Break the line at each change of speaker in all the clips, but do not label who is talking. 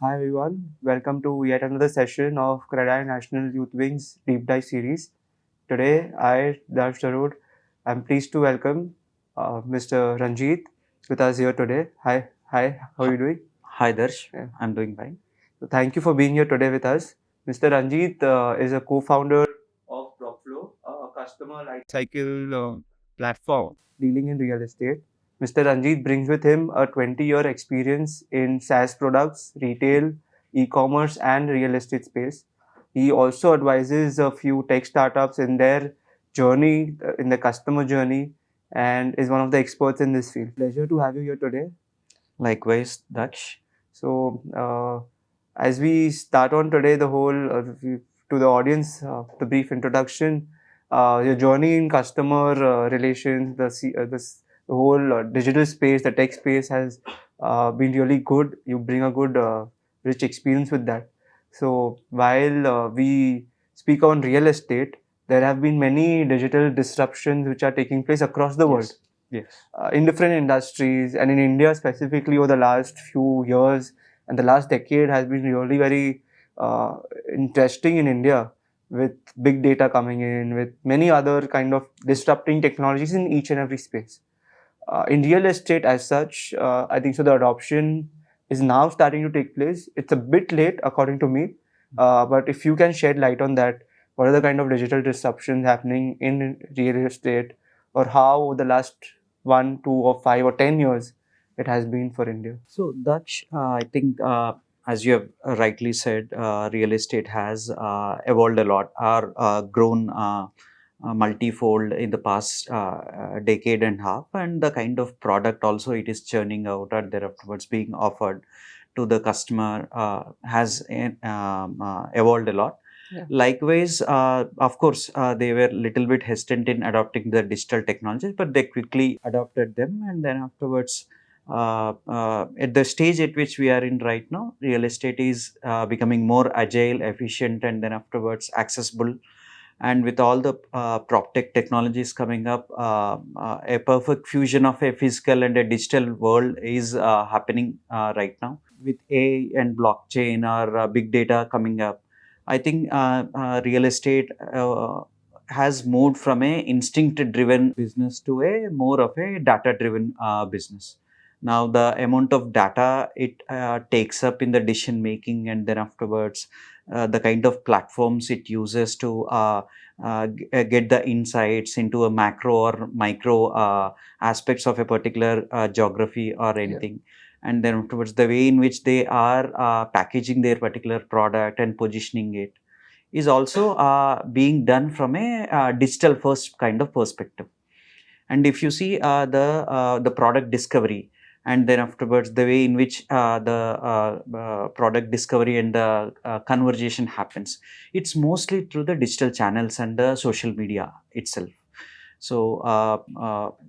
Hi everyone, welcome to yet another session of CREDAI National Youth Wing's Deep Dive series. Today, Darsh Dharod, I'm pleased to welcome Mr. Ranjith with us here today. Hi, how are you doing?
Hi Darsh,
Yeah.
I'm doing fine.
So thank you for being here today with us. Mr. Ranjith is a co-founder of Propflo, a customer lifecycle platform dealing in real estate. Mr. Ranjit brings with him a 20-year experience in SaaS products, retail, e-commerce, and real estate space. He also advises a few tech startups in their journey, in the customer journey, and is one of the experts in this field. Pleasure to have you here today.
Likewise, Daksh.
So, as we start on today, to the audience, the brief introduction, your journey in customer relations, the whole digital space, the tech space has been really good. You bring a good, rich experience with that. So, while we speak on real estate, there have been many digital disruptions which are taking place across the world
Yes.
in different industries, and in India specifically over the last few years and the last decade has been really very uh, interesting in India, with big data coming in, with many other kind of disrupting technologies in each and every space. In real estate as such, I think so the adoption is now starting to take place. It's a bit late according to me, but if you can shed light on that, what are the kind of digital disruptions happening in real estate, or how the last 1, 2, or 5 or 10 years it has been for India?
So, Daksh, I think as you have rightly said, real estate has evolved a lot or grown multifold in the past decade and a half, and the kind of product also it is churning out and thereafterwards being offered to the customer has evolved a lot.
Yeah.
Likewise, of course, they were little bit hesitant in adopting the digital technologies, but they quickly adopted them, and then afterwards, at the stage at which we are in right now, real estate is becoming more agile, efficient, and then afterwards accessible. And with all the prop tech technologies coming up, a perfect fusion of a physical and a digital world is happening right now. With AI and blockchain or big data coming up, I think real estate has moved from a instinct driven business to a more of a data driven business. Now the amount of data it takes up in the decision making, and then afterwards the kind of platforms it uses to get the insights into a macro or micro aspects of a particular geography or anything. And then afterwards the way in which they are packaging their particular product and positioning it is also being done from a digital first kind of perspective. And if you see the product discovery, and then afterwards the way in which the product discovery and the conversation happens, it's mostly through the digital channels and the social media itself. So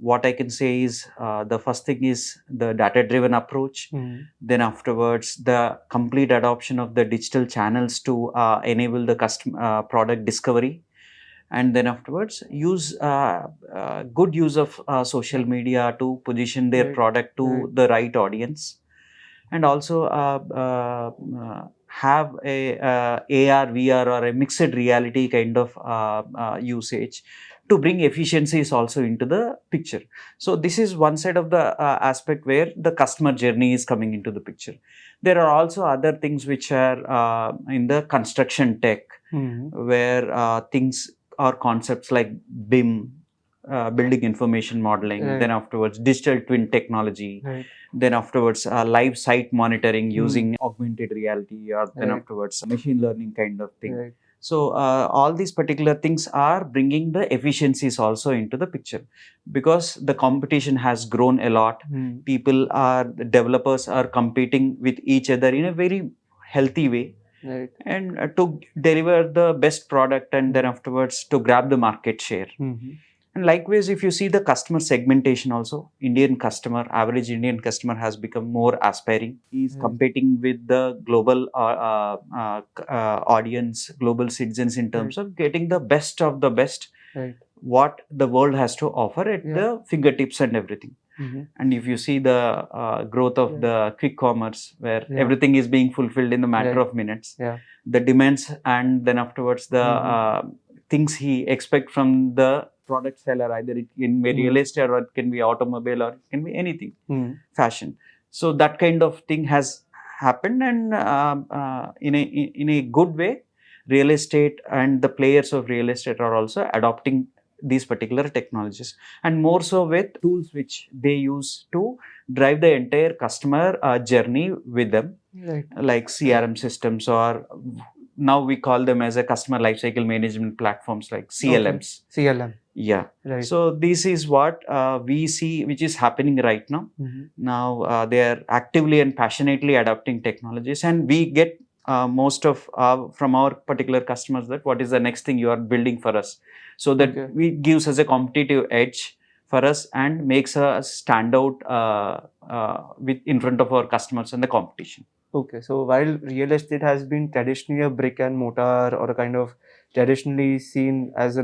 what I can say is the first thing is the data driven approach. Then afterwards the complete adoption of the digital channels to enable the custom product discovery, and then afterwards use good use of social media to position their
Right.
product to
Right.
the right audience, and also have a AR VR or a mixed reality kind of usage to bring efficiencies also into the picture. So this is one side of the aspect where the customer journey is coming into the picture. There are also other things which are in the construction tech, where things or concepts like BIM, building information modeling,
Right.
then afterwards digital twin technology,
Right.
then afterwards live site monitoring using augmented reality, or then
Right.
afterwards machine learning kind of thing.
Right.
So all these particular things are bringing the efficiencies also into the picture, because the competition has grown a lot. People are, the developers are competing with each other in a very healthy way,
Right.
and to deliver the best product, and then afterwards to grab the market share. And likewise, if you see the customer segmentation also, average Indian customer has become more aspiring. He's competing with the global audience, global citizens in terms of getting the best of the best,
Right.
what the world has to offer at the fingertips and everything.
Mhm.
And if you see the growth of
Yeah.
the quick commerce, where
Yeah.
everything is being fulfilled in the matter
Right.
of minutes,
Yeah.
the demands, and then afterwards the
Mhm.
things he expect from the product seller, either it can be real
Mhm.
estate, or it can be automobile, or it can be anything,
Mhm.
fashion. So that kind of thing has happened, and in a good way, real estate and the players of real estate are also adopting these particular technologies, and more so with tools which they use to drive the entire customer journey with them,
Right.
like CRM systems, or now we call them as a customer lifecycle management platforms like
Okay.
CLMs.
CLM.
Yeah.
Right.
So this is what we see, which is happening right now.
Mhm.
Now they are actively and passionately adopting technologies, and we get most of from our particular customers that what is the next thing you are building for us, so that
Okay.
we gives us a competitive edge for us and makes us stand out with in front of our customers and the competition.
Okay, so while real estate has been traditionally a brick and mortar or a kind of traditionally seen as a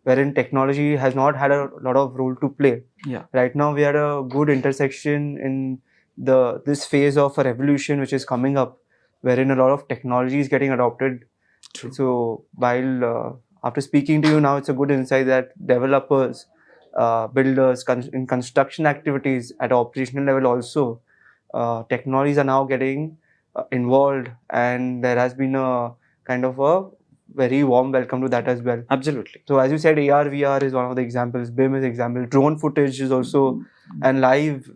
wherein technology has not had a lot of role to play.
Yeah.
Right now, we are at a good intersection in this phase of a revolution which is coming up, wherein a lot of technology is getting adopted.
True.
So while after speaking to you now, it's a good insight that developers, builders, in construction activities at operational level also technologies are now getting involved, and there has been a kind of a very warm welcome to that as well.
Absolutely.
So as you said, AR, VR is one of the examples. BIM is example. Drone footage is also and live.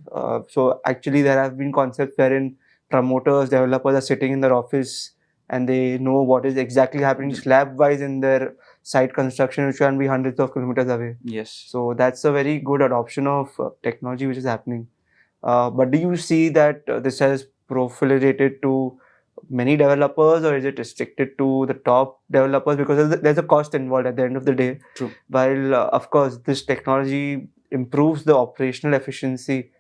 So actually, there have been concepts wherein promoters, developers are sitting in their office and they know what is exactly happening slab wise in their site construction, which can be hundreds of kilometers away.
Yes.
So that's a very good adoption of technology which is happening. But do you see that this has proliferated to many developers, or is it restricted to the top developers? Because there's a cost involved at the end of the day.
True.
While, of course, this technology improves the operational efficiency,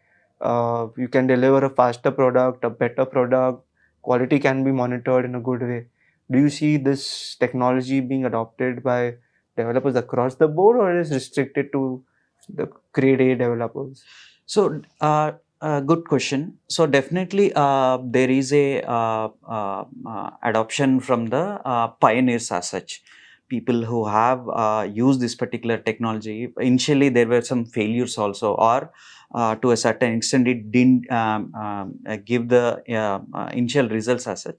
you can deliver a faster product, a better product, quality can be monitored in a good way. Do you see this technology being adopted by developers across the board, or is it restricted to the grade A developers?
So, good question. So, definitely, there is a adoption from the pioneers as such. People who have used this particular technology. Initially, there were some failures also, or to a certain extent, it didn't give the initial results as such.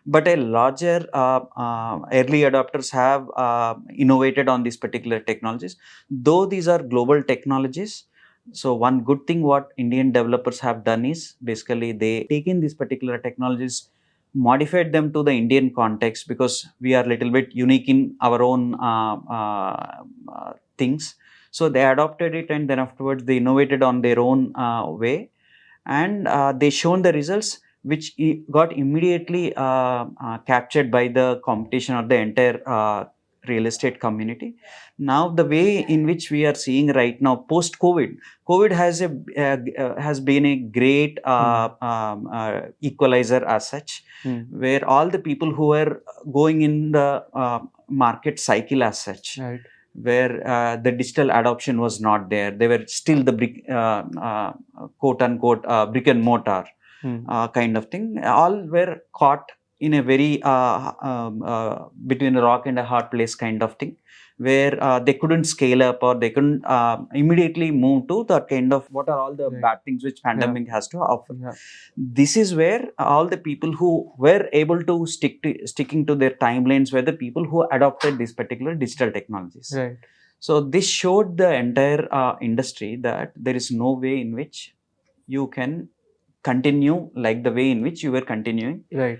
But a larger early adopters have innovated on these particular technologies. Though these are global technologies, so one good thing what Indian developers have done is basically they taken these particular technologies, modified them to the Indian context, because we are little bit unique in our own things. So they adopted it, and then afterwards they innovated on their own way, and they shown the results which got immediately captured by the competition or the entire real estate community. Now the way in which we are seeing right now post COVID has been a great equalizer as such, where all the people who were going in the market cycle as such,
Right.
where the digital adoption was not there. They were still the brick, quote unquote, brick and mortar kind of thing. All were caught in a very between a rock and a hard place kind of thing, where they couldn't scale up, or they couldn't immediately move to the kind of what are all the
Right.
bad things which pandemic has to offer.
Yeah.
This is where all the people who were able to sticking to their timelines were the people who adopted these particular digital technologies.
Right.
So this showed the entire industry that there is no way in which you can continue like the way in which you were continuing
Right.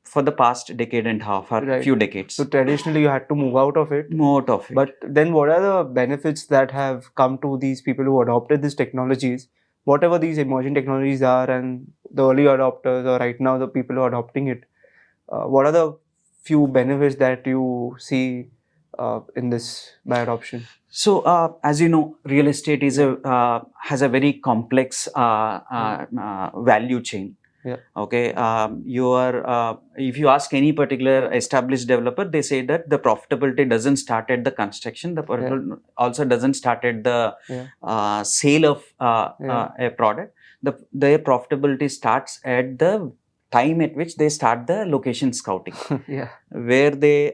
for the past decade and a half or
Right.
few decades.
So traditionally, you had to move out of it.
More of it.
But then, what are the benefits that have come to these people who adopted these technologies? Whatever these emerging technologies are, and the early adopters, or right now the people who are adopting it, what are the few benefits that you see in this by adoption?
So, as you know, real estate is has a very complex value chain.
Yeah.
Okay, if you ask any particular established developer, they say that the profitability doesn't start at the construction. The profitability also doesn't start at the sale of a product. Their profitability starts at the time at which they start the location scouting,
Yeah.
where they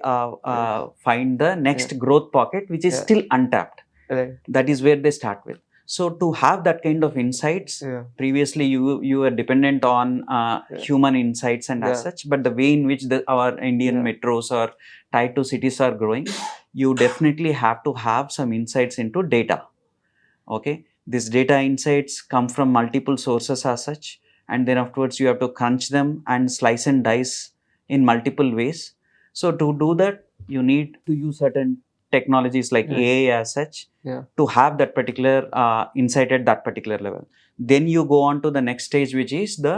find the next growth pocket, which is still untapped.
Right.
That is where they start with. So to have that kind of insights, previously you were dependent on human insights and as such, but the way in which our Indian metros or tied to cities are growing, you definitely have to have some insights into data. Okay, these data insights come from multiple sources as such, and then afterwards you have to crunch them and slice and dice in multiple ways. So to do that, you need to use certain technologies like AI as such to have that particular insight at that particular level. Then you go on to the next stage, which is the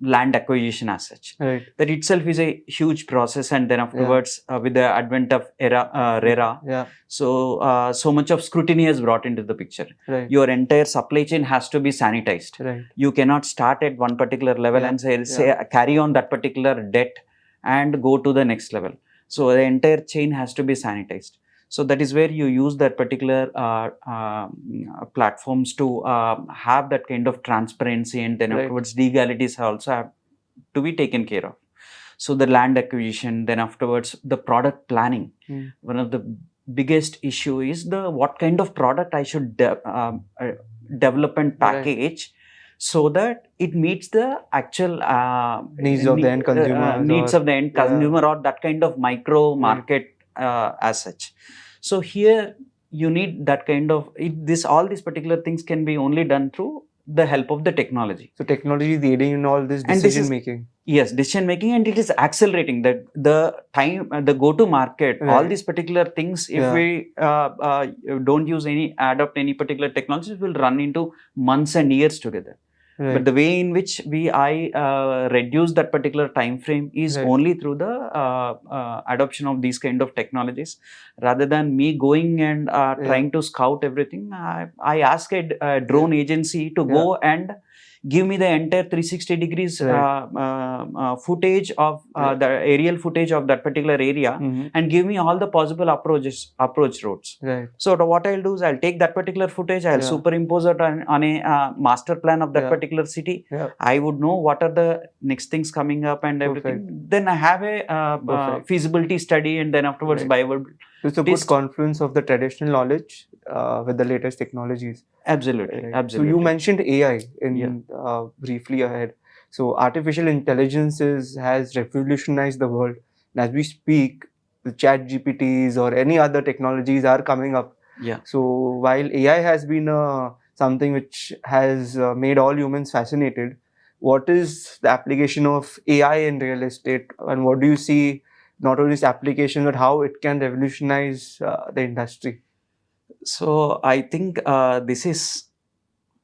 land acquisition as such.
Right.
That itself is a huge process, and then afterwards, with the advent of RERA, so much of scrutiny is brought into the picture.
Right.
Your entire supply chain has to be sanitized.
Right.
You cannot start at one particular level and say carry on that particular debt and go to the next level. So the entire chain has to be sanitized. So that is where you use that particular platforms to have that kind of transparency, and then afterwards legalities also have to be taken care of. So the land acquisition, then afterwards the product planning. One of the biggest issue is what kind of product I should develop and package so that it meets the actual
needs of the end consumer,
or that kind of micro market as such. So here you need that kind of all these particular things can be only done through the help of the technology.
So technology is aiding in all this decision making.
Yes, decision making, and it is accelerating the time, the go to market, all these particular things. If we don't adopt any particular technologies, will run into months and years together. But the way in which I reduce that particular time frame is only through the adoption of these kind of technologies. Rather than me going and trying to scout everything, I ask a drone agency to go and give me the entire 360 degrees footage of the aerial footage of that particular area, and give me all the possible approach roads. So what I'll do is I'll take that particular footage, I'll superimpose it on a master plan of that particular city. I would know what are the next things coming up and everything. Then I have a feasibility study, and then afterwards viable.
It's a good confluence of the traditional knowledge with the latest technologies.
Absolutely, absolutely.
So you mentioned AI briefly ahead. So artificial intelligence has revolutionized the world. And as we speak, the chat GPTs or any other technologies are coming up. So while AI has been something which has made all humans fascinated, what is the application of AI in real estate, and what do you see not only its application but how it can revolutionize the industry?
So I think this is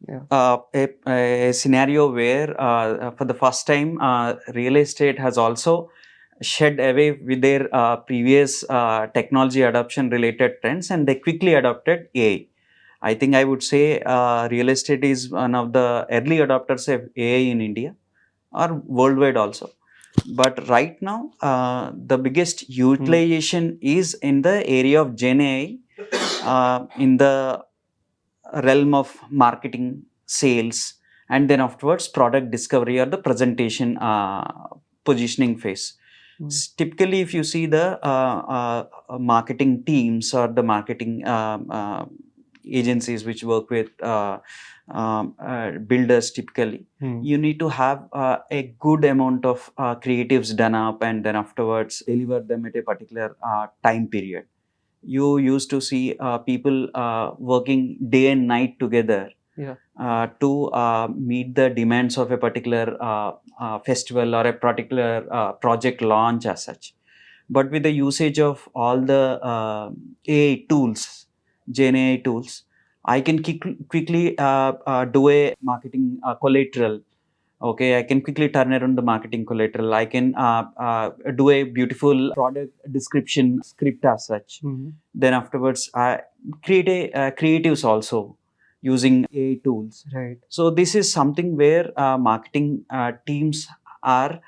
a scenario where for the first time real estate has also shed away with their previous technology adoption related trends, and they quickly adopted AI. I think I would say real estate is one of the early adopters of AI in India or worldwide also. But right now, the biggest utilization is in the area of Gen AI, in the realm of marketing, sales, and then afterwards product discovery or the presentation positioning phase. Typically, if you see the marketing teams or the marketing agencies which work with builders, typically you need to have a good amount of creatives done up, and then afterwards deliver them at a particular time period. You used to see people working day and night together to meet the demands of a particular festival or a particular project launch as such. But with the usage of all the AI tools, Gen AI tools, I can quickly do a marketing collateral. Okay, I can quickly turn around the marketing collateral. I can do a beautiful product description script as such. Then afterwards, I create a creatives also. using AI tools.
Right.
So this is something where marketing teams are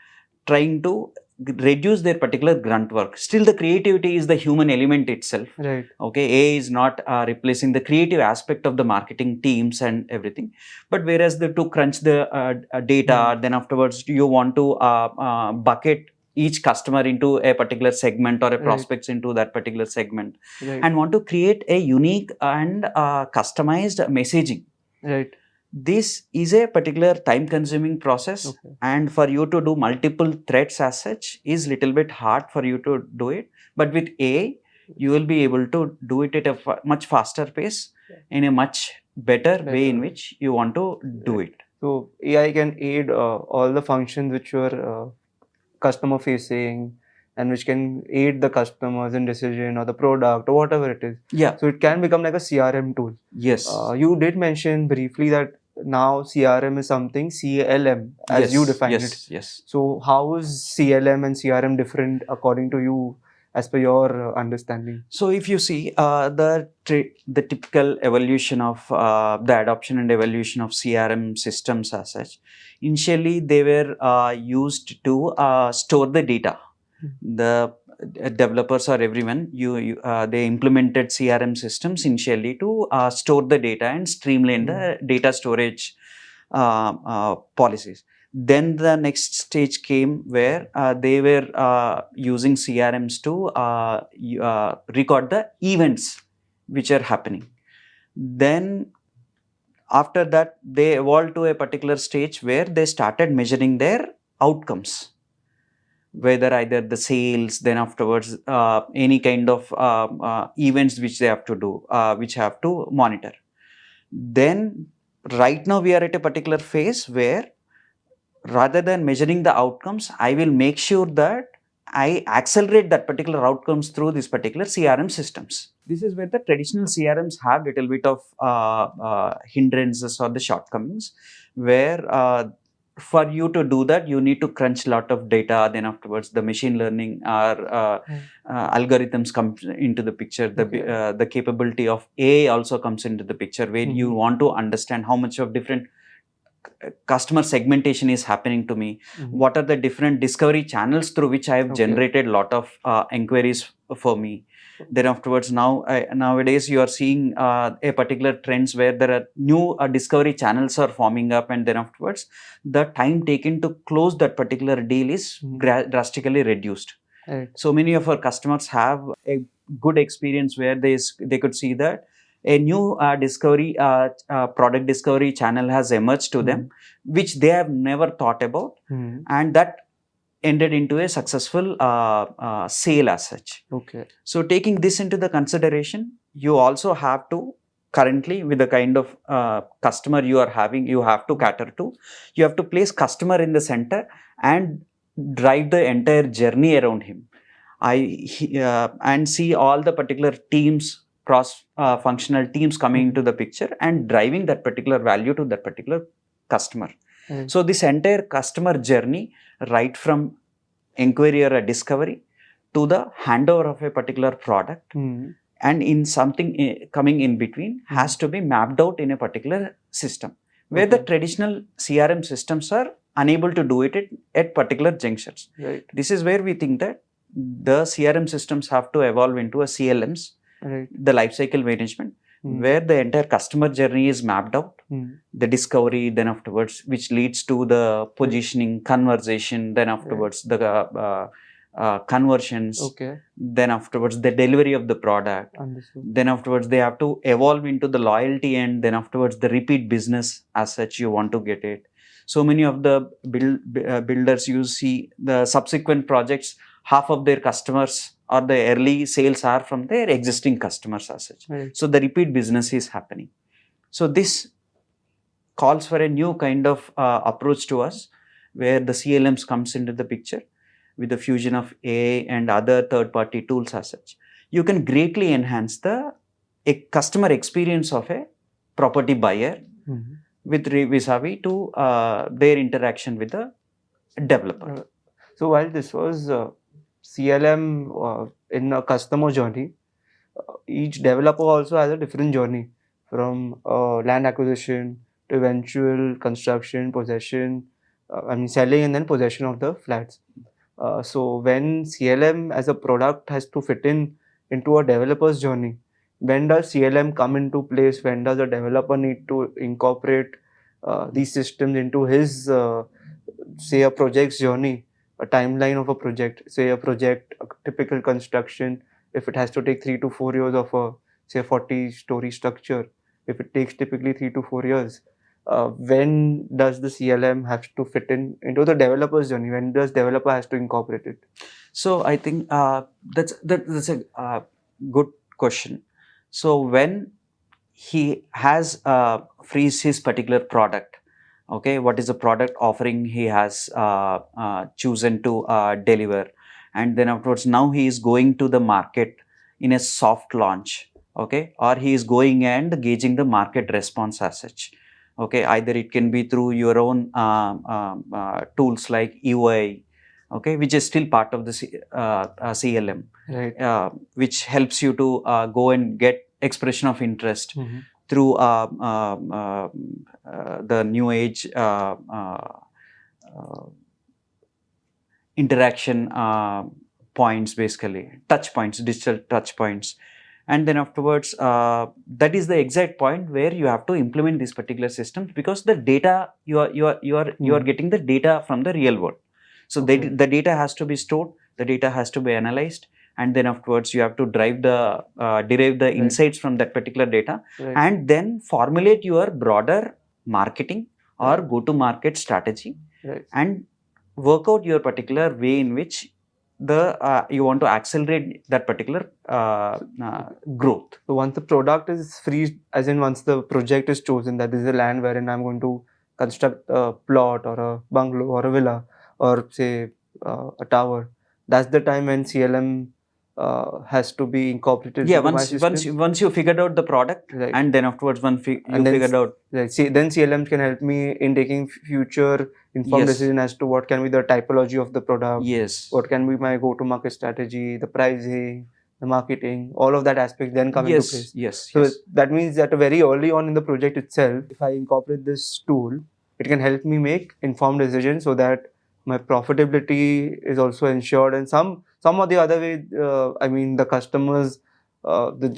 trying to reduce their particular grunt work. Still, the creativity is the human element itself.
Right.
Okay, AI is not replacing the creative aspect of the marketing teams and everything. But whereas to crunch the data, then afterwards you want to bucket each customer into a particular segment or a
Right.
prospects into that particular segment,
Right.
and want to create a unique and customized messaging.
Right.
This is a particular time consuming process.
Okay.
And for you to do multiple threads as such is little bit hard for you to do it, but with AI you will be able to do it at a much faster pace, in a much better way in which you want to do it.
So AI can aid all the functions which were customer facing, and which can aid the customers in decision or the product or whatever it is.
Yeah.
So it can become like a CRM tool.
Yes.
You did mention briefly that now CRM is something CLM as you define it.
Yes.
So how is CLM and CRM different according to you, as per your understanding?
So if you see the typical evolution of the adoption and evolution of CRM systems as such, initially they were used to store the data. The developers or everyone, they implemented CRM systems initially to store the data and streamline the data storage policies. Then the next stage came where they were using CRMs to record the events which are happening. Then after that, they evolved to a particular stage where they started measuring their outcomes, whether either the sales, then afterwards any kind of events which they have to do, which have to monitor. Then right now we are at a particular phase where rather than measuring the outcomes, I will make sure that I accelerate that particular outcomes through these particular CRM systems. This is where the traditional CRMs have little bit of hindrances or the shortcomings, where for you to do that, you need to crunch a lot of data. Then afterwards, the machine learning or algorithms come into the picture. The capability of AI also comes into the picture, where you want to understand how much of different customer segmentation is happening to me. What are the different discovery channels through which I have generated a lot of inquiries for me. Then afterwards, nowadays you are seeing a particular trends where there are new discovery channels are forming up, and then afterwards the time taken to close that particular deal is drastically reduced.
Right.
So many of our customers have a good experience where they could see that a new product discovery channel has emerged to them, which they have never thought about, and that ended into a successful sale as such.
Okay.
So taking this into the consideration, you also have to currently, with the kind of customer you are having, you have to cater to. You have to place customer in the center and drive the entire journey around him. And see all the particular teams, cross functional teams coming into the picture and driving that particular value to that particular customer. So this entire customer journey, right from inquiry or a discovery to the handover of a particular product, and in something coming in between, has to be mapped out in a particular system, where the traditional CRM systems are unable to do it at particular junctures.
Right.
This is where we think that the CRM systems have to evolve into a CLMs, the lifecycle management, where the entire customer journey is mapped out, the discovery, then afterwards, which leads to the positioning, conversation, then afterwards the conversions, then afterwards the delivery of the product.
Understood.
Then afterwards they have to evolve into the loyalty, and then afterwards the repeat business as such you want to get it. So many of the builders, you see the subsequent projects, half of their customers or the early sales are from their existing customers as such.
Right.
So the repeat business is happening. So this calls for a new kind of approach to us, where the CLMs comes into the picture with the fusion of AI and other third-party tools as such. You can greatly enhance the customer experience of a property buyer with vis-a-vis to their interaction with the developer.
So while this was CLM in a customer journey, each developer also has a different journey. from land acquisition to eventual construction, possession, selling and then possession of the flats. So when CLM as a product has to fit in into a developer's journey, when does CLM come into place? When does a developer need to incorporate these systems into his, say, a project's journey, a timeline of a project, say a project, a typical construction, if it has to take 3 to 4 years of a, say, 40-story structure, if it takes typically 3 to 4 years, when does the CLM have to fit in into the developer's journey? When does developer has to incorporate it?
So I think that's a good question. So when he has frees his particular product, okay, what is the product offering he has chosen to deliver, and then afterwards now he is going to the market in a soft launch, okay, or he is going and gauging the market response as such. Okay, either it can be through your own tools like UI, okay, which is still part of the CLM,
Right.
which helps you to go and get expression of interest through the new age interaction points, basically touch points, digital touch points. And then afterwards, that is the exact point where you have to implement these particular systems, because the data you are getting the data from the real world. So
Okay.
the data has to be stored, the data has to be analyzed, and then afterwards you have to derive the
Right.
insights from that particular data,
Right.
and then formulate your broader marketing or
Right.
go to market strategy,
Right.
and work out your particular way in which you want to accelerate that particular growth.
So once the product is free, as in once the project is chosen, that is the land wherein I'm going to construct a plot or a bungalow or a villa or say a tower, that's the time when CLM has to be incorporated
Yeah,
into my system.
once you figured out the product,
Right.
and then afterwards you
And then
figured out,
right, then CLM can help me in taking future informed
yes,
decision as to what can be the typology of the product,
yes,
what can be my go-to-market strategy, the pricing, the marketing, all of that aspect then come into place.
yes,
So
yes,
that means that very early on in the project itself, if I incorporate this tool, it can help me make informed decisions so that my profitability is also ensured, and some or the other way, the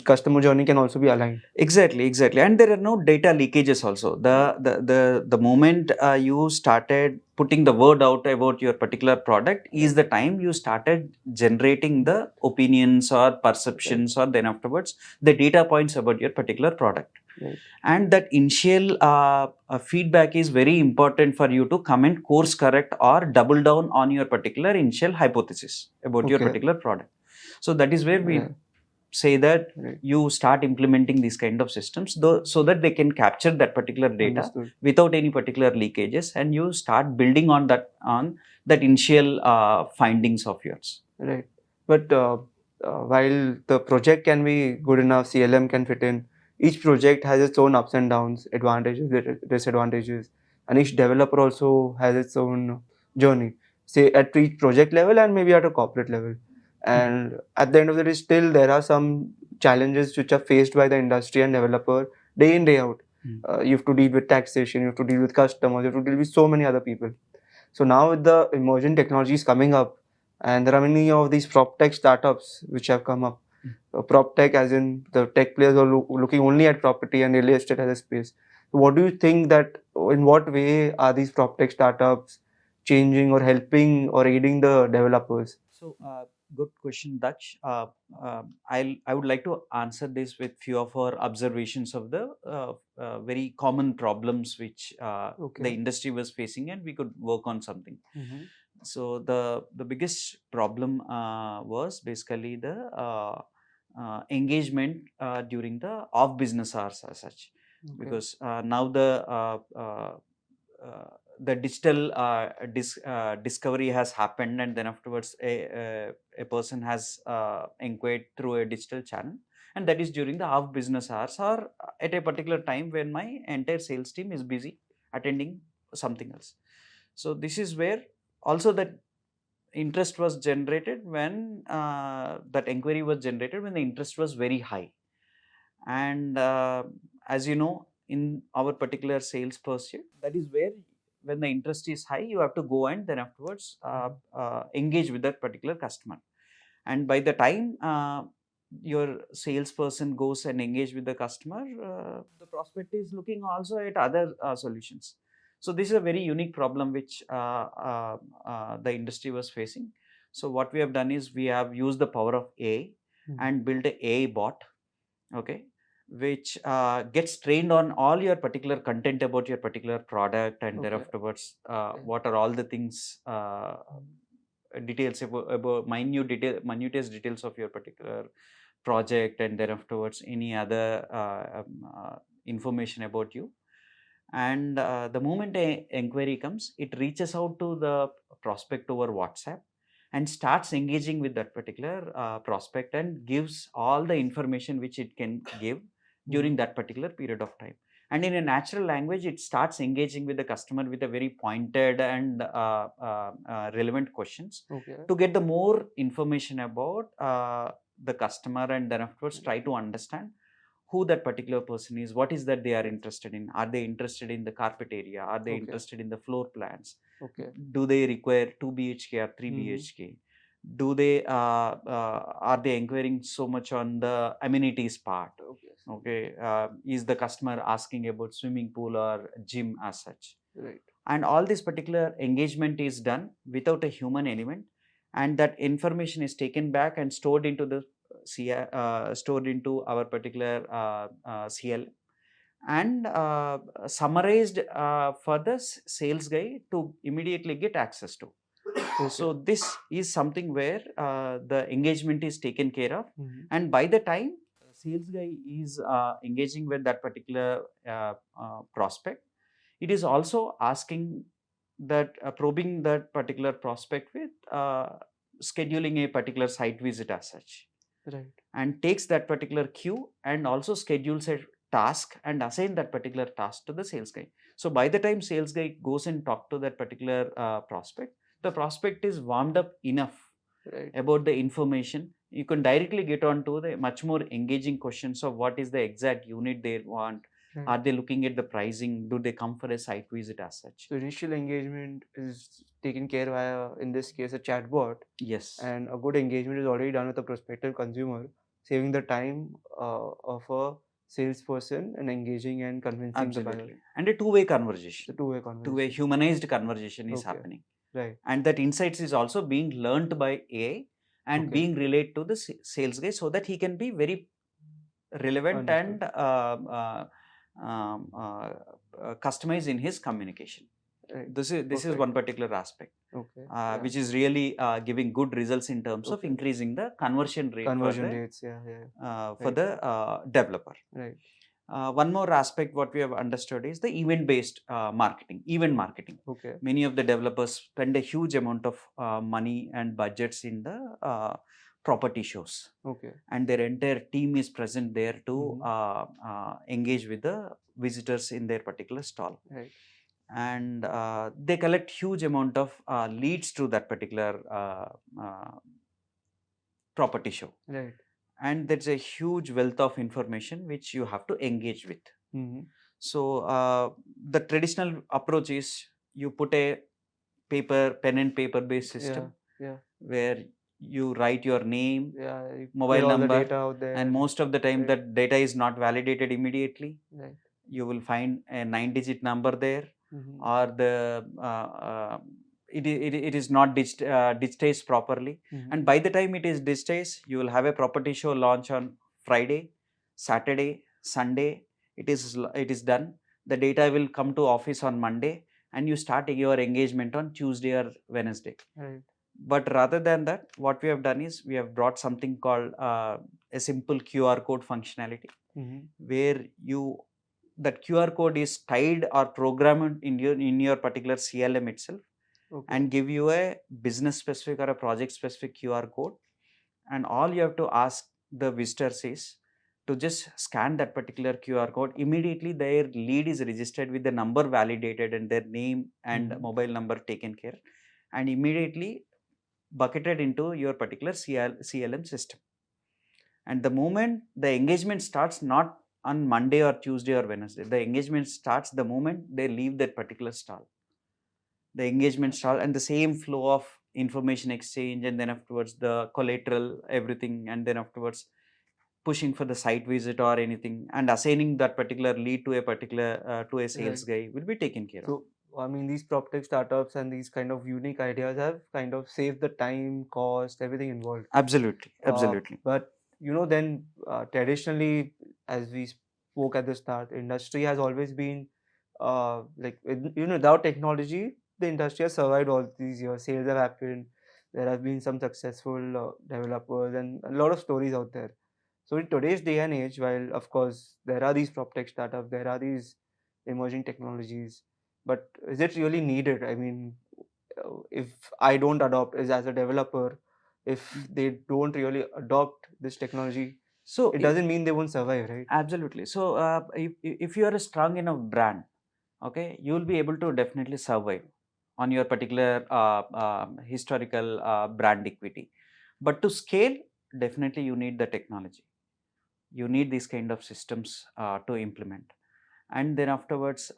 customer journey can also be aligned.
exactly, and there are no data leakages also. The moment you started putting the word out about your particular product is the time you started generating the opinions or perceptions, or then afterwards the data points about your particular product.
Right.
And that initial feedback is very important for you to comment, course correct, or double down on your particular initial hypothesis about your
Okay.
particular product. So that is where we
Right.
say that
Right.
you start implementing these kind of systems, so that they can capture that particular data
Understood.
without any particular leakages, and you start building on that initial findings of yours.
Right. But while the project can be good enough, CLM can fit in, each project has its own ups and downs, advantages, disadvantages, and each developer also has its own journey, say at each project level and maybe at a corporate level. And at the end of the day, still there are some challenges which are faced by the industry and developer day in, day out. You have to deal with taxation, you have to deal with customers, you have to deal with so many other people. So now with the emerging technologies coming up, and there are many of these prop tech startups which have come up. Prop tech, as in the tech players are looking only at property and real estate as a space. So what do you think that in what way are these prop tech startups changing or helping or aiding the developers?
So, good question, Daksh. I would like to answer this with few of our observations of the very common problems which the
Okay.
industry was facing, and we could work on something.
Mm-hmm.
So the biggest problem was basically the engagement during the off business hours as such,
Okay.
because now the digital discovery has happened, and then afterwards a person has inquired through a digital channel, and that is during the off business hours, or at a particular time when my entire sales team is busy attending something else. So this is where also that interest was generated when that inquiry was generated when the interest was very high. And as you know, in our particular sales pursuit, that is where when the interest is high, you have to go and then afterwards engage with that particular customer. And by the time your salesperson goes and engage with the customer, the prospect is looking also at other solutions. So this is a very unique problem which the industry was facing. So what we have done is we have used the power of AI and built a AI bot, okay, which gets trained on all your particular content about your particular product, and then afterwards what are all the things, details about minutest details of your particular project, and then afterwards any other information about you. And the moment a inquiry comes, it reaches out to the prospect over WhatsApp and starts engaging with that particular prospect and gives all the information which it can give during that particular period of time. And in a natural language, it starts engaging with the customer with a very pointed and relevant questions to get the more information about the customer, and then afterwards try to understand who that particular person is, what is that they are interested in. Are they interested in the carpet area? Are they interested in the floor plans? Do they require 2 BHK or 3 BHK? Do they are they inquiring so much on the amenities part? Is the customer asking about swimming pool or gym as such? And all this particular engagement is done without a human element, and that information is taken back and stored into the stored into our particular CL, and summarized for the sales guy to immediately get access to. So this is something where the engagement is taken care of, and by the time sales guy is engaging with that particular prospect, it is also asking that probing that particular prospect with scheduling a particular site visit as such. And takes that particular queue and also schedules a task and assign that particular task to the sales guy. So by the time sales guy goes and talk to that particular prospect, the prospect is warmed up enough about the information. You can directly get on to the much more engaging questions of what is the exact unit they want. Are they looking at the pricing? Do they come for a site visit as such?
So initial engagement is taken care via, in this case, a chatbot.
Yes.
And a good engagement is already done with a prospective consumer, saving the time of a salesperson and engaging and convincing the buyer.
And a two-way conversation.
It's a two-way conversation.
Two-way humanized conversation is happening. And that insights is also being learnt by AI and being relayed to the sales guy, so that he can be very relevant and customized in his communication. This is one particular aspect, which is really giving good results in terms of increasing the conversion rate for the developer. One more aspect what we have understood is the event-based event marketing. Many of the developers spend a huge amount of money and budgets in the property shows, and their entire team is present there to engage with the visitors in their particular stall. And they collect huge amount of leads to that particular property show. And there's a huge wealth of information which you have to engage with. So the traditional approach is you put a pen and paper based system where you write your name, mobile number, and most of the time that data is not validated immediately. You will find a 9-digit number there, or the it is not digitized properly. And by the time it is digitized, you will have a property show launch on Friday, Saturday, Sunday. It is done. The data will come to office on Monday, and you start your engagement on Tuesday or Wednesday. But rather than that, what we have done is we have brought something called a simple QR code functionality, where that QR code is tied or programmed in your particular CLM itself, and give you a business specific or a project specific QR code. And all you have to ask the visitors is to just scan that particular QR code. Immediately their lead is registered with the number validated and their name and mobile number taken care, and immediately bucketed into your particular CLM system. And the moment the engagement starts, not on Monday or Tuesday or Wednesday. The engagement starts the moment they leave that particular stall. The engagement stall and the same flow of information exchange, and then afterwards the collateral, everything, and then afterwards pushing for the site visit or anything, and assigning that particular lead to a particular to a sales
Right.
guy will be taken care of.
So, I mean, these prop tech startups and these kind of unique ideas have kind of saved the time, cost, everything involved.
Absolutely,
Uh,
absolutely.
but then traditionally, as we spoke at the start, industry has always been like without technology, the industry has survived all these years. Sales have happened. There have been some successful developers and a lot of stories out there. So in today's day and age, while of course there are these prop tech startups, there are these emerging technologies, but is it really needed? I mean, if I don't adopt as a developer, if they don't really adopt this technology,
So
it doesn't mean they won't survive, right?
absolutely. So if you are a strong enough brand, okay, you will be able to definitely survive on your particular historical brand equity. But to scale, definitely you need the technology. You need these kind of systems to implement, and then afterwards,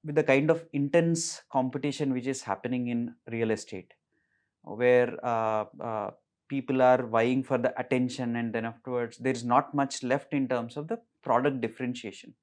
with the kind of intense competition which is happening in real estate, where people are vying for the attention, and then afterwards there is not much left in terms of the product differentiation.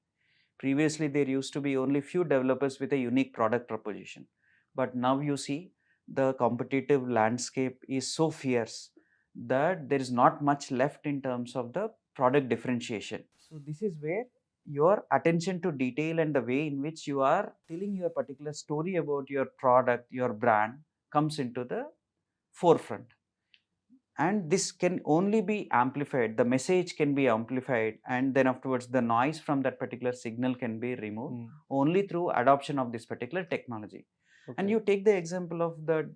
Previously there used to be only few developers with a unique product proposition, but now you see the competitive landscape is so fierce that there is not much left in terms of the product differentiation. So this is where your attention to detail and the way in which you are telling your particular story about your product, your brand, comes into the forefront. And this can only be amplified, the message can be amplified, and then afterwards the noise from that particular signal can be removed only through adoption of this particular technology. And
Okay.
you take the example of the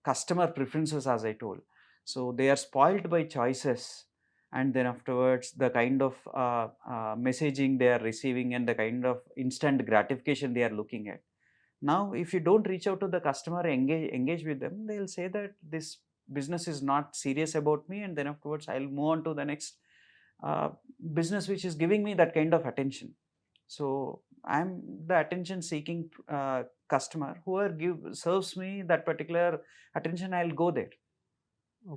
customer preferences, as I told. So they are spoiled by choices, and then afterwards the kind of messaging they are receiving and the kind of instant gratification they are looking at. Now if you don't reach out to the customer, engage with them, they'll say that this business is not serious about me, and then afterwards I'll move on to the next uh, business which is giving me that kind of attention. So I'm the attention seeking customer, whoever serves me that particular attention, I'll go there.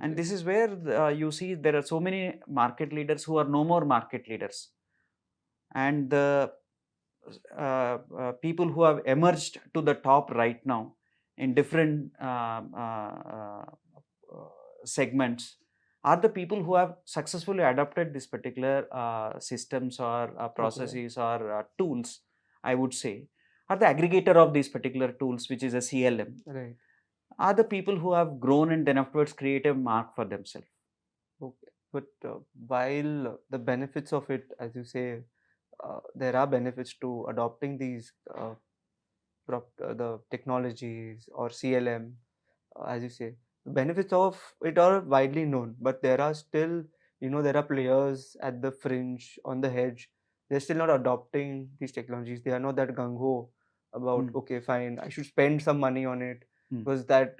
And this is where you see there are so many market leaders who are no more market leaders, and the people who have emerged to the top right now in different segments are the people who have successfully adopted this particular systems or processes or tools, I would say, are the aggregator of these particular tools, which is a CLM,
Right.
are the people who have grown and then afterwards create a mark for themselves.
Okay. But while the benefits of it, as you say, there are benefits to adopting these the technologies or CLM, as you say. The benefits of it are widely known, but there are still, there are players at the fringe, on the edge. They're still not adopting these technologies. They are not that gung ho about, okay, fine, I should spend some money on it because that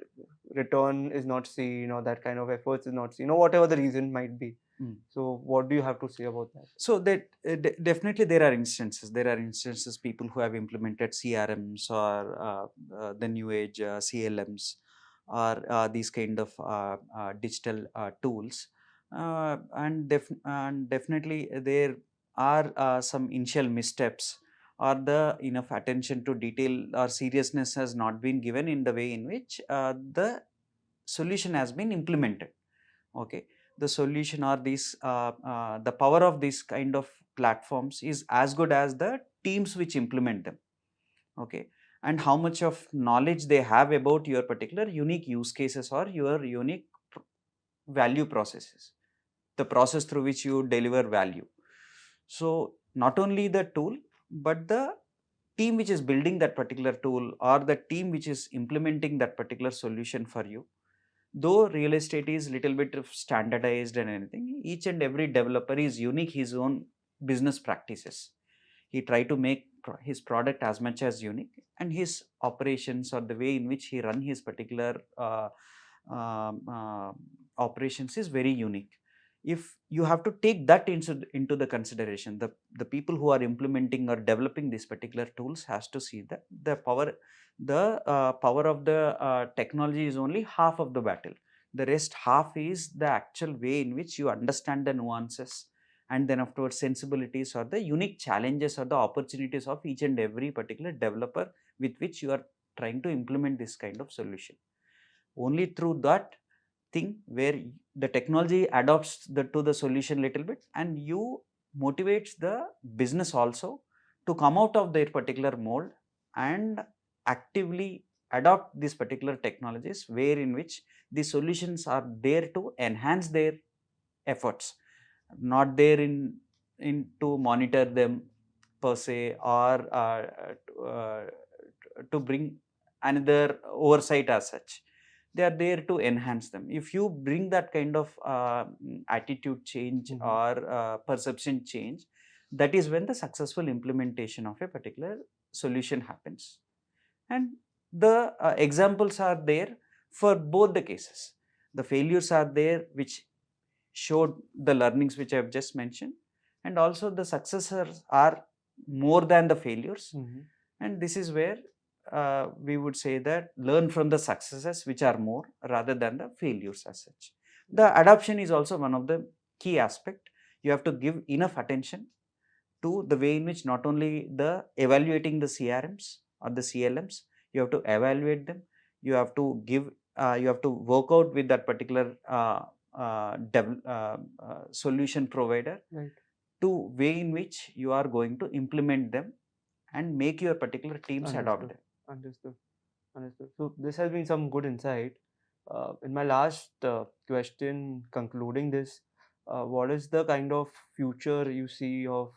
return is not seen or that kind of efforts is not seen, or whatever the reason might be. So, what do you have to say about that?
So that definitely there are instances. There are instances people who have implemented CRMs or the new age CLMs or these kind of digital tools, and definitely there are some initial missteps, or the enough attention to detail or seriousness has not been given in the way in which the solution has been implemented. Okay, the solution or these the power of these kind of platforms is as good as the teams which implement them. Okay, and how much of knowledge they have about your particular unique use cases or your unique value processes, the process through which you deliver value. So not only the tool, but the team which is building that particular tool or the team which is implementing that particular solution for you. Though real estate is little bit of standardized and anything, each and every developer is unique his own business practices. He try to make his product as much as unique, and his operations or the way in which he run his particular um, uh, operations is very unique. if you have to take that into the consideration, the people who are implementing or developing these particular tools has to see that the power of the technology is only half of the battle. The rest half is the actual way in which you understand the nuances, and then afterwards sensibilities or the unique challenges or the opportunities of each and every particular developer with which you are trying to implement this kind of solution. Only through that thing where the technology adopts to the solution little bit, and you motivates the business also to come out of their particular mold and actively adopt these particular technologies, where in which the solutions are there to enhance their efforts, not there in to monitor them per se, or to bring another oversight as such. They are there to enhance them. If you bring that kind of attitude change or perception change, that is when the successful implementation of a particular solution happens. And the examples are there for both the cases. The failures are there which showed the learnings which I have just mentioned, and also the successes are more than the failures. And this is where we would say that learn from the successes which are more rather than the failures as such. The adoption is also one of the key aspect. You have to give enough attention to the way in which not only the evaluating the CRMs or the CLMs, you have to evaluate them, you have to give, you have to work out with that particular solution provider,
Right.
to way in which you are going to implement them and make your particular teams adopt them.
Understood. So this has been some good insight. In my last question, concluding this, what is the kind of future you see of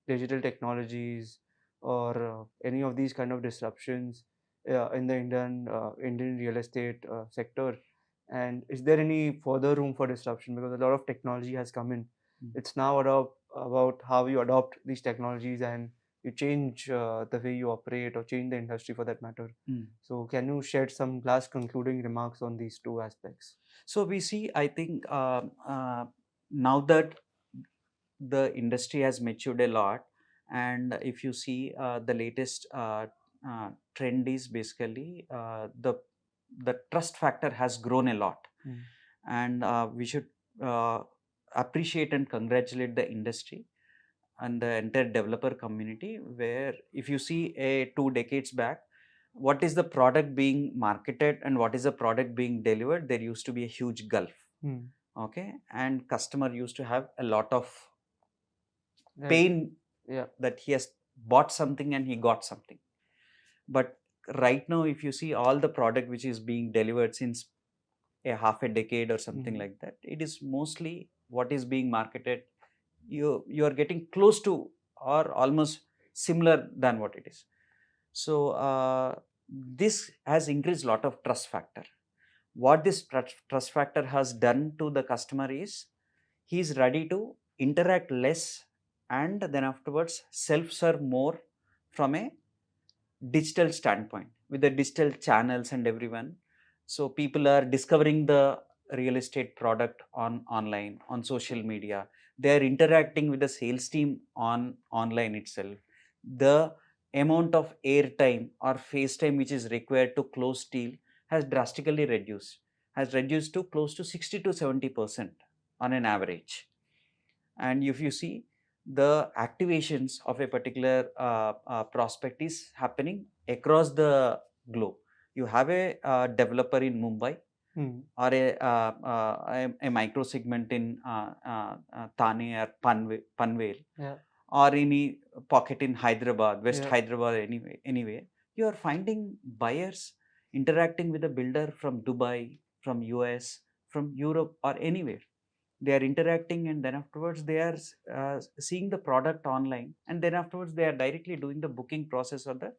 digital technologies or any of these kind of disruptions in the Indian real estate sector? And is there any further room for disruption? Because a lot of technology has come in. It's now about how you adopt these technologies and you change the way you operate or change the industry for that matter. So can you shed some last concluding remarks on these two aspects?
So we see, I think now that the industry has matured a lot, and if you see the latest trend is basically the trust factor has grown a lot. And we should appreciate and congratulate the industry and the entire developer community, where if you see 2 decades back, what is the product being marketed and what is the product being delivered, there used to be a huge gulf. Okay, and customer used to have a lot of pain that he has bought something and he got something. But right now, if you see all the product which is being delivered since a half a decade or something like that, it is mostly what is being marketed, you are getting close to or almost similar than what it is. So this has increased a lot of trust factor. What this trust factor has done to the customer is he is ready to interact less and then afterwards self-serve more from a digital standpoint with the digital channels and everyone. So people are discovering the real estate product online, on social media. They are interacting with the sales team online itself. The amount of airtime or face time which is required to close deal has drastically reduced to close to 60 to 70% on an average. And if you see, the activations of a particular prospect is happening across the globe. You have a developer in Mumbai, or a micro segment in Thane or Panvel, or any pocket in Hyderabad, West Hyderabad, anyway. You are finding buyers interacting with a builder from Dubai, from US, from Europe, or anywhere. They are interacting, and then afterwards they are seeing the product online, and then afterwards they are directly doing the booking process, or the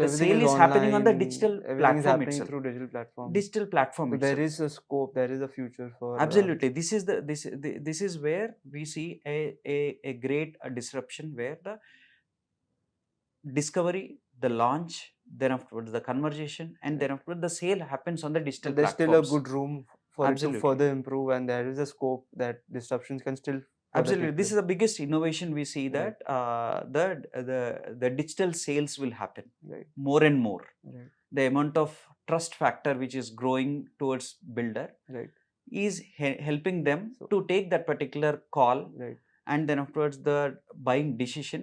sale is happening on the digital platform itself.
Through digital platform.
Digital platform.
So
itself.
there is a scope, there is a future for.
Absolutely, this is where we see a great disruption, where the discovery, the launch, then afterwards the conversation, and then afterwards the sale happens on the digital
There's
platforms.
still a good room for it to
Absolutely.
further improve, and there is a scope that disruptions can still further
Absolutely,
take
this is
place.
the biggest innovation we see,
Right.
that the digital sales will happen
Right.
more and more.
Right.
The amount of trust factor which is growing towards builder
Right.
is helping them
So-
to take that particular call,
Right.
and then afterwards the buying decision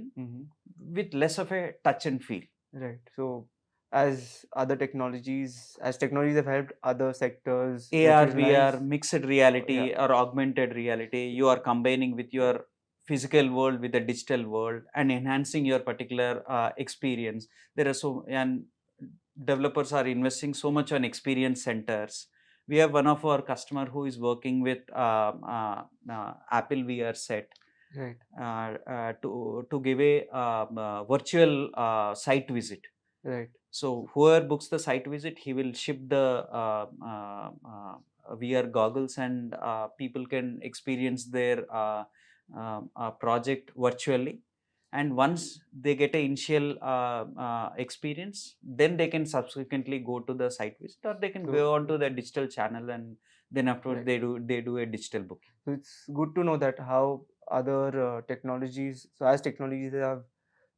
with less of a touch and feel.
Right. So as technologies have helped other sectors, which
AR,
is
VR,
nice.
mixed reality or augmented reality, you are combining with your physical world with the digital world and enhancing your particular experience. There are and developers are investing so much on experience centers. We have one of our customer who is working with Apple VR set
Right.
to give a virtual site visit.
Right.
So whoever books the site visit, he will ship the VR goggles, and people can experience their project virtually. And once they get an initial experience, then they can subsequently go to the site visit, or they can
So-
go on to the digital channel, and then afterwards
Right.
they do a digital booking.
So it's good to know that how other technologies, so as technologies have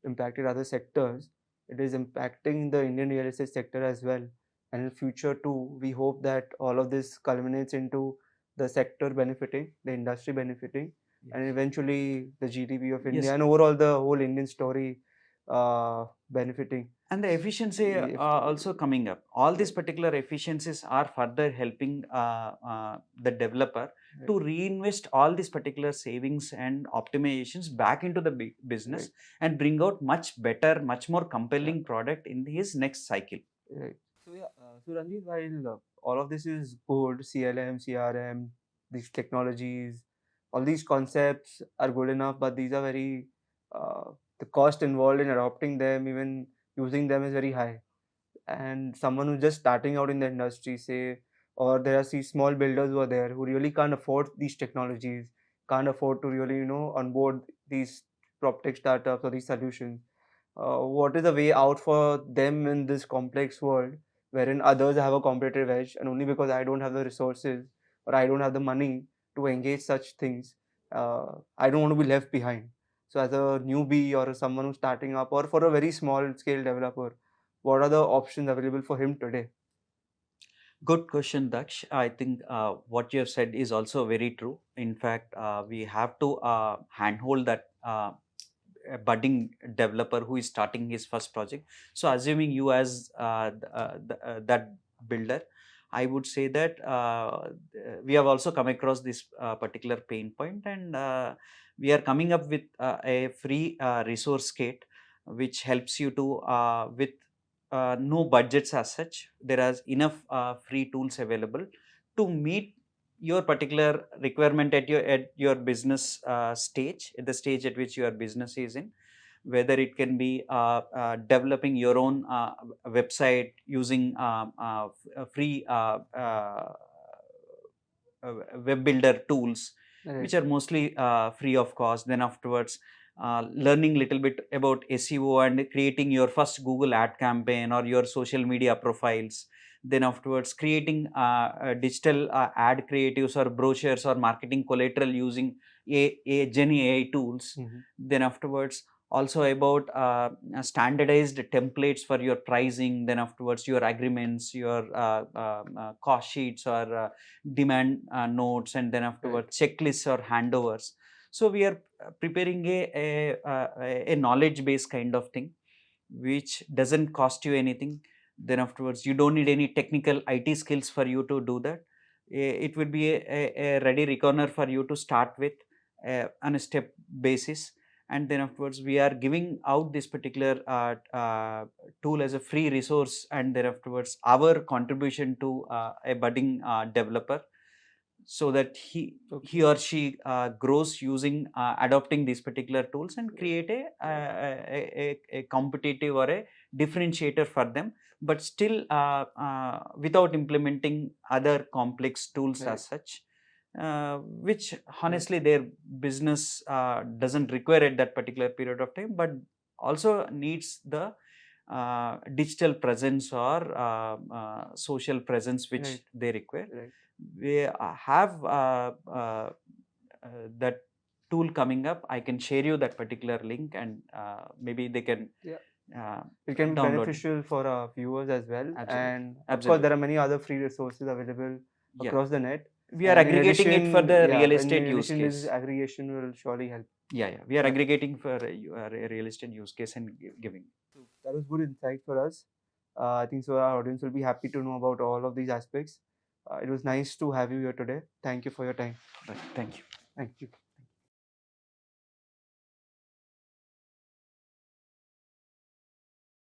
impacted other sectors, it is impacting the Indian real estate sector as well. And in future too, we hope that all of this culminates into the sector benefiting, the industry benefiting, and eventually the GDP of India
Yes.
and overall the whole Indian story benefiting.
And the efficiency
If-
also coming up. All these particular efficiencies are further helping the developer to reinvest all these particular savings and optimizations back into the business and bring out much better, much more compelling product in his next cycle.
Right. So so Ranjit, while all of this is good, CLM, CRM, these technologies, all these concepts are good enough, but these are the cost involved in adopting them, even using them is very high. And someone who's just starting out in the industry, say, or there are these small builders who are there who really can't afford these technologies, can't afford to really, onboard these prop tech startups or these solutions. What is the way out for them in this complex world wherein others have a competitive edge, and only because I don't have the resources or I don't have the money to engage such things, I don't want to be left behind. So as a newbie or someone who's starting up, or for a very small scale developer, what are the options available for him today?
Good question, Daksh. I think what you have said is also very true. In fact, we have to handhold that a budding developer who is starting his first project. So, assuming you as that builder, I would say that we have also come across this particular pain point, and we are coming up with a free resource kit which helps you to with no budgets as such. There are enough free tools available to meet your particular requirement at your business stage, at the stage at which your business is in. Whether it can be developing your own website using free web builder tools, which are mostly free of cost. Then afterwards, learning little bit about SEO and creating your first Google ad campaign or your social media profiles. Then afterwards, creating digital ad creatives or brochures or marketing collateral using Gen AI tools. Then afterwards, also about standardized templates for your pricing. Then afterwards, your agreements, your cost sheets or demand notes, and then afterwards checklists or handovers. So we are preparing a knowledge base kind of thing, which doesn't cost you anything. Then afterwards, you don't need any technical IT skills for you to do that. It would be a ready reckoner for you to start with on a step basis. And then afterwards, we are giving out this particular tool as a free resource, and then afterwards, our contribution to a budding developer, so that he or she grows using adopting these particular tools and create a competitive or a differentiator for them, but still without implementing other complex tools as such, which honestly their business doesn't require at that particular period of time, but also needs the digital presence or social presence which
Right.
they require.
Right.
We have that tool coming up. I can share you that particular link, and maybe they can
Yeah.
uh,
It can be
download.
beneficial for our viewers as well.
Absolutely.
And of
Absolutely.
course, there are many other free resources available
Yeah.
across the net.
We are
And in
aggregating it for
addition-
the
yeah,
real
and
estate
in
use
addition,
case.
this aggregation will surely help.
Yeah, we are
Yeah.
aggregating for a real estate use case and giving.
So that was good insight for us. I think so. Our audience will be happy to know about all of these aspects. It was nice to have you here today. Thank you for your time.
Right. Thank you.
Thank you.